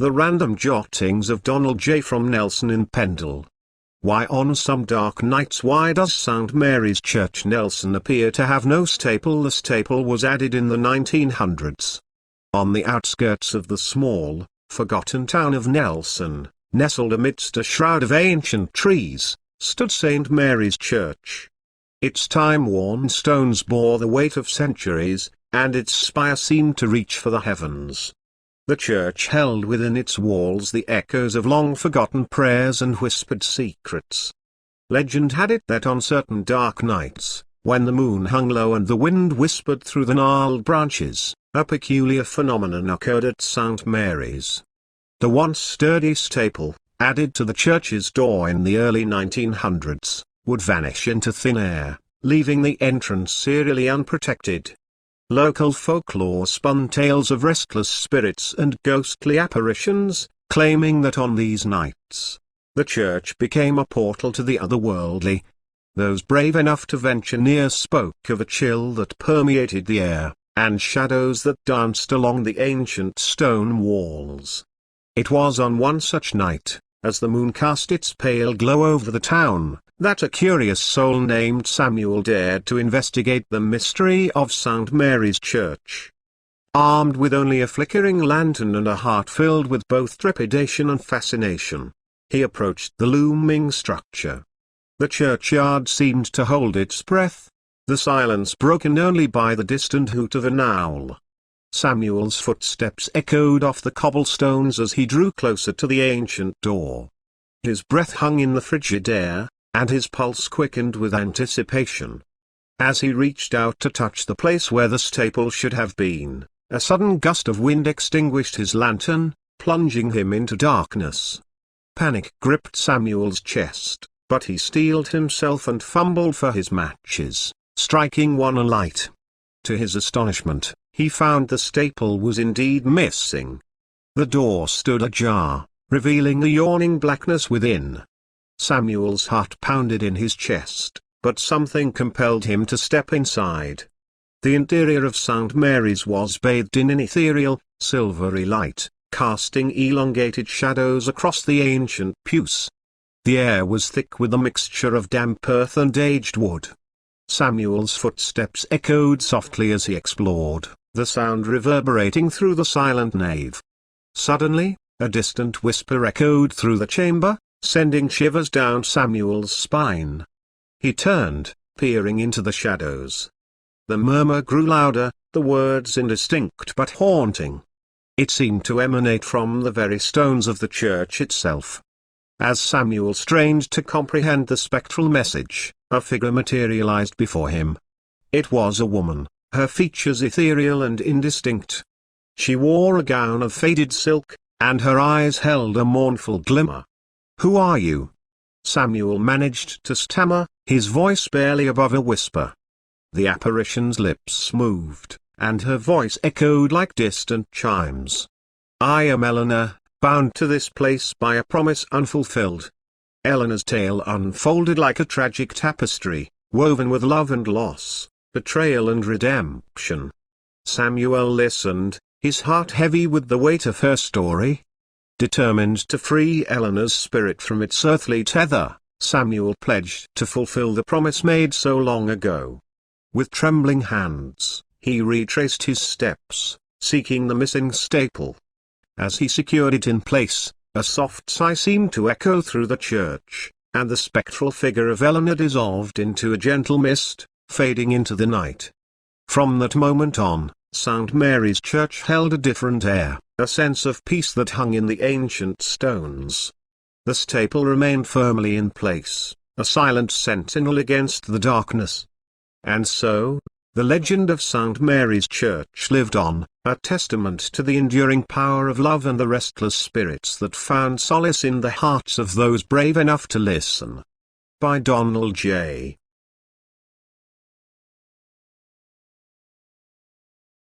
The random jottings of Donald J. from Nelson in Pendle. Why on some dark nights why does St. Mary's Church Nelson appear to have no staple? The staple was added in the 1900s. On the outskirts of the small, forgotten town of Nelson, nestled amidst a shroud of ancient trees, stood St. Mary's Church. Its time-worn stones bore the weight of centuries, and its spire seemed to reach for the heavens. The church held within its walls the echoes of long-forgotten prayers and whispered secrets. Legend had it that on certain dark nights, when the moon hung low and the wind whispered through the gnarled branches, a peculiar phenomenon occurred at St. Mary's. The once sturdy staple, added to the church's door in the early 1900s, would vanish into thin air, leaving the entrance eerily unprotected. Local folklore spun tales of restless spirits and ghostly apparitions, claiming that on these nights, the church became a portal to the otherworldly. Those brave enough to venture near spoke of a chill that permeated the air, and shadows that danced along the ancient stone walls. It was on one such night, as the moon cast its pale glow over the town, that a curious soul named Samuel dared to investigate the mystery of St. Mary's Church. Armed with only a flickering lantern and a heart filled with both trepidation and fascination, he approached the looming structure. The churchyard seemed to hold its breath, the silence broken only by the distant hoot of an owl. Samuel's footsteps echoed off the cobblestones as he drew closer to the ancient door. His breath hung in the frigid air, and his pulse quickened with anticipation. As he reached out to touch the place where the staple should have been, a sudden gust of wind extinguished his lantern, plunging him into darkness. Panic gripped Samuel's chest, but he steeled himself and fumbled for his matches, striking one alight. To his astonishment, he found the staple was indeed missing. The door stood ajar, revealing the yawning blackness within. Samuel's heart pounded in his chest, but something compelled him to step inside. The interior of St. Mary's was bathed in an ethereal, silvery light, casting elongated shadows across the ancient pews. The air was thick with a mixture of damp earth and aged wood. Samuel's footsteps echoed softly as he explored, the sound reverberating through the silent nave. Suddenly, a distant whisper echoed through the chamber, sending shivers down Samuel's spine. He turned, peering into the shadows. The murmur grew louder, the words indistinct but haunting. It seemed to emanate from the very stones of the church itself. As Samuel strained to comprehend the spectral message, a figure materialized before him. It was a woman, her features ethereal and indistinct. She wore a gown of faded silk, and her eyes held a mournful glimmer. "Who are you?" Samuel managed to stammer, his voice barely above a whisper. The apparition's lips moved, and her voice echoed like distant chimes. "I am Eleanor, bound to this place by a promise unfulfilled." Eleanor's tale unfolded like a tragic tapestry, woven with love and loss, betrayal and redemption. Samuel listened, his heart heavy with the weight of her story. Determined to free Eleanor's spirit from its earthly tether, Samuel pledged to fulfill the promise made so long ago. With trembling hands, he retraced his steps, seeking the missing staple. As he secured it in place, a soft sigh seemed to echo through the church, and the spectral figure of Eleanor dissolved into a gentle mist, fading into the night. From that moment on, St. Mary's Church held a different air, a sense of peace that hung in the ancient stones. The staple remained firmly in place, a silent sentinel against the darkness. And so, the legend of St. Mary's Church lived on, a testament to the enduring power of love and the restless spirits that found solace in the hearts of those brave enough to listen. By Donald J.